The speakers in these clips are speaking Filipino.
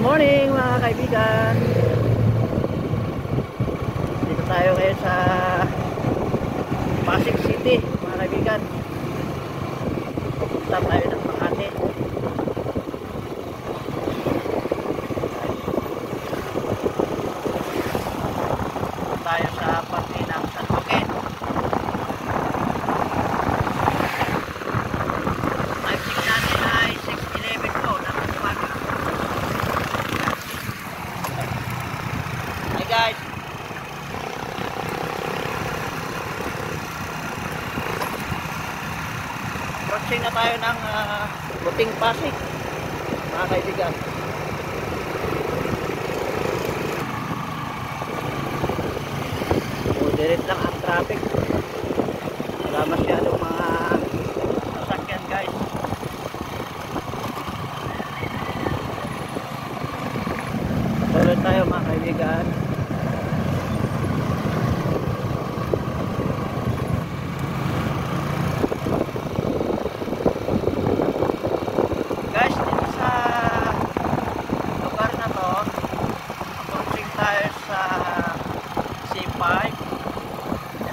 morning mga kaibigan. Dito tayo ngayon sa Pasig City mga kaibigan. Pupunta tayo ng Makati. Pupunta tayo sa parte ng San Joaquin. Time check natin ay 6:11 po ng umaga. Hi guys. Approaching na tayo ng Buting Pasig mga kaibigan. Moderate lang ang traffic, wala masyadong mga sasakyan guys. Patuloy tayo mga kaibigan.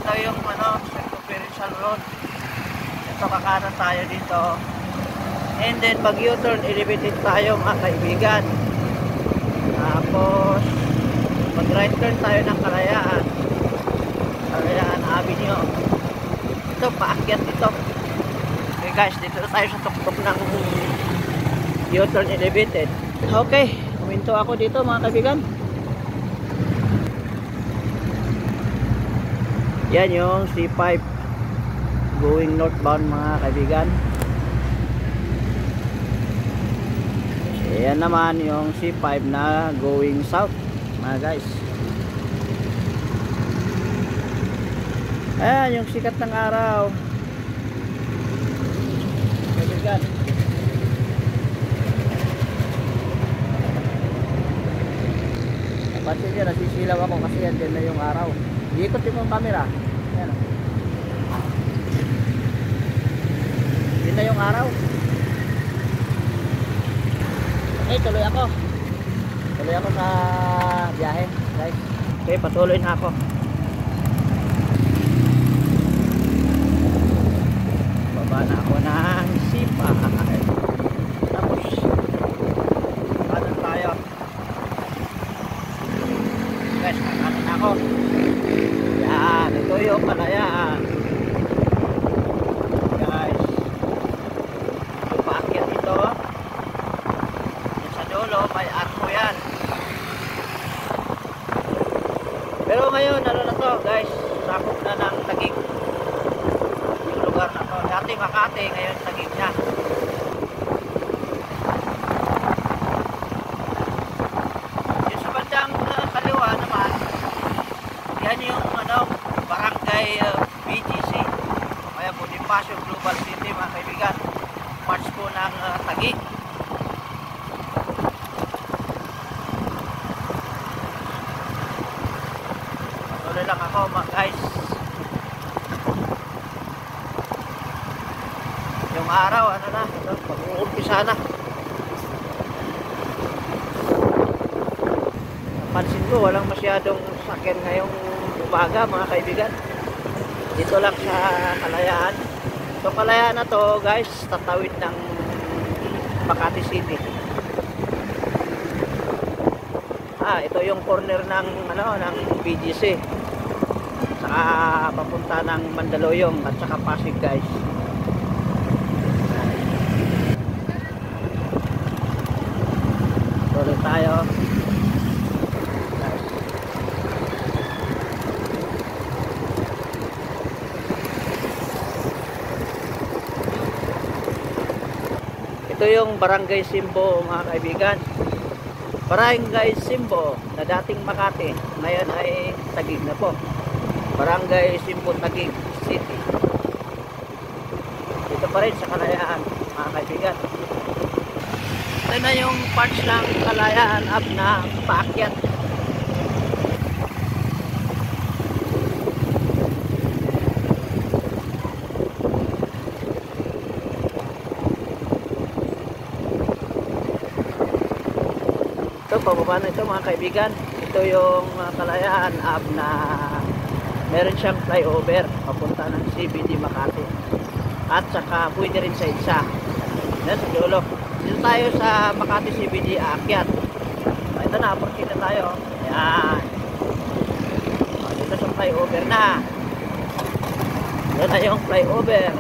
Ito yung Circumferential Road. Ito kakanan tayo dito. And then pag U-turn, elevated tayo mga kaibigan. Tapos mag right turn tayo ng Kalayaan. Kalayaan Avenue. Ito paakyat dito. Okay guys, dito tayo sa tuktok ng U-turn elevated. Okay, huminto ako dito mga kaibigan. Yan yung C5 going northbound mga kaibigan. Yan naman yung C5 na going south mga guys. Ayan yung sikat ng araw kaibigan. Pansin nyo, nasisilaw ako kasi yan din na yung araw. Iikot yung camera. Ayan o. Yun na yung araw. Okay, tuloy ako. Tuloy ako sa biyahe guys. Okay, patuloy na ako. Baba na ako ng sipa. Tapos kanan tayo guys, kanan ako. Yan, ito yung Kalayaan guys. Yung paakyat ito yan sa dulo, may arko yan. Pero ngayon, ano na to guys, sakop na ng Taguig yung lugar na to. Dati Makati, ngayon Taguig na. Yung sa bandang kaliwa naman, yan yung barangay BGC, kaya Bonifacio Global City mga kaibigan, parts po ng Taguig. Patuloy lang ako mga guys. Yung araw ano na, pag-uumpisa na. Pansin ko walang masyadong sakyan ngayong umaga mga kaibigan. Dito lang sa Kalayaan. So Kalayaan na to guys, tatawid ng Makati City. Ito yung corner ng ng BGC. Saka papunta ng Mandaluyong at saka Pasig guys. Tuloy tayo. Ito yung Barangay Simbo mga kaibigan. Barangay Simbo na dating Makati, ngayon ay Taguig na po. Barangay Simbo Taguig City. Dito pa rin sa Kalayaan mga kaibigan. Ito na yung parts ng Kalayaan up na paakyat. Ito, pababa na ito mga kaibigan. Ito yung Kalayaan Ave na meron siyang flyover papunta ng CBD Makati. At saka pwede rin sa EDSA. Yan sa dulo. Dito tayo sa Makati CBD aakyat. Ito na, approach na tayo. Ayan. Dito sa flyover na. Yan na yung flyover.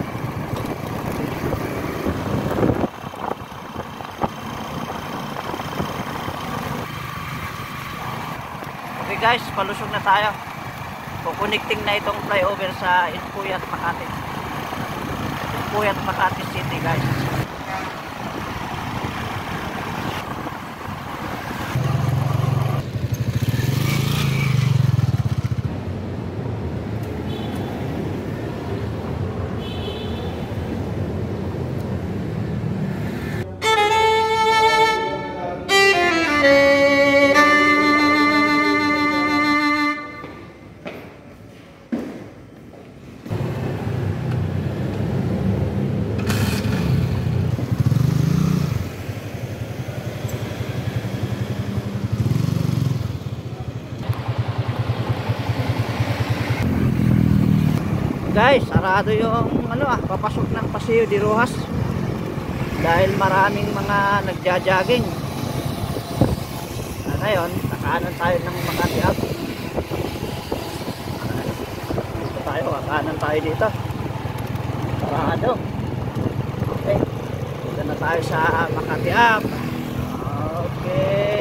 Okay guys, palusog na tayo. Kukonecting na itong flyover sa Inpuyat Makati. Inpuyat Makati City guys. Guys, sarado yung papasok ng Paseo de Rojas dahil maraming mga nagja-jogging. Ngayon, kakanan tayo ng Makati Ave. Dito tayo, kakanan tayo dito. Sarado. Okay. Dito na tayo sa Makati Ave. Okay.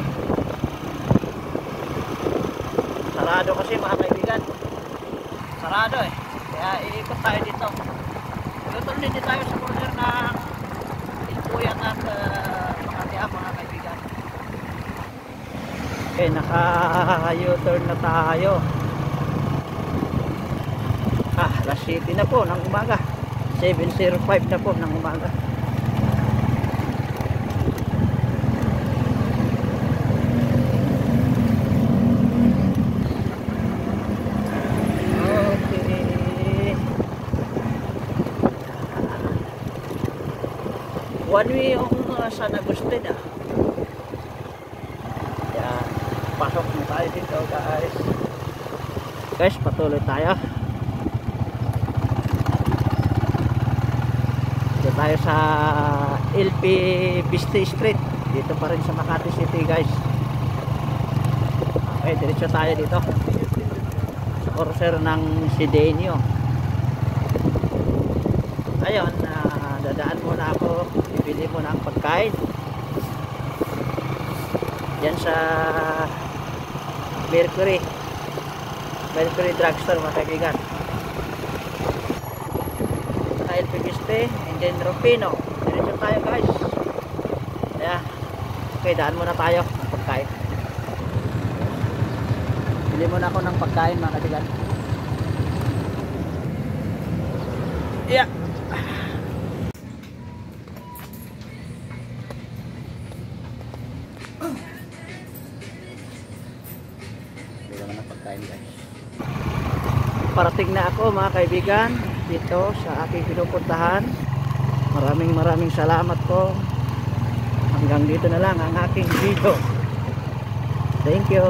Sarado kasi mga kaibigan. Sarado eh. Kaya iikot tayo dito. Tutol din tayo sa corner ng Inpuyat at Makati Ave mga kaibigan. Okay, naka-U-turn na tayo. Alas 7 na po ng umaga. 7:05 na po ng umaga. One way yung San Agustin Yan. Pasok na tayo dito guys. Guys, patuloy tayo. Dito tayo sa LP Vista Street. Dito pa rin sa Makati City guys. Okay, diretso tayo dito. Sa corner ng Sidenio. Ayun, dadaan muna ako. Bili mo na ang pagkain yan sa Mercury Drugstore mga kaibigan. Sa LP Vista and then Rufino. Diretso tayo guys. Yeah. Okay, daan muna tayo ng pagkain. Bili muna ako ng pagkain mga kaibigan. Yeah. Parating na ako mga kaibigan dito sa aking pinupuntahan. Maraming salamat po. Hanggang dito na lang ang aking video. Thank you.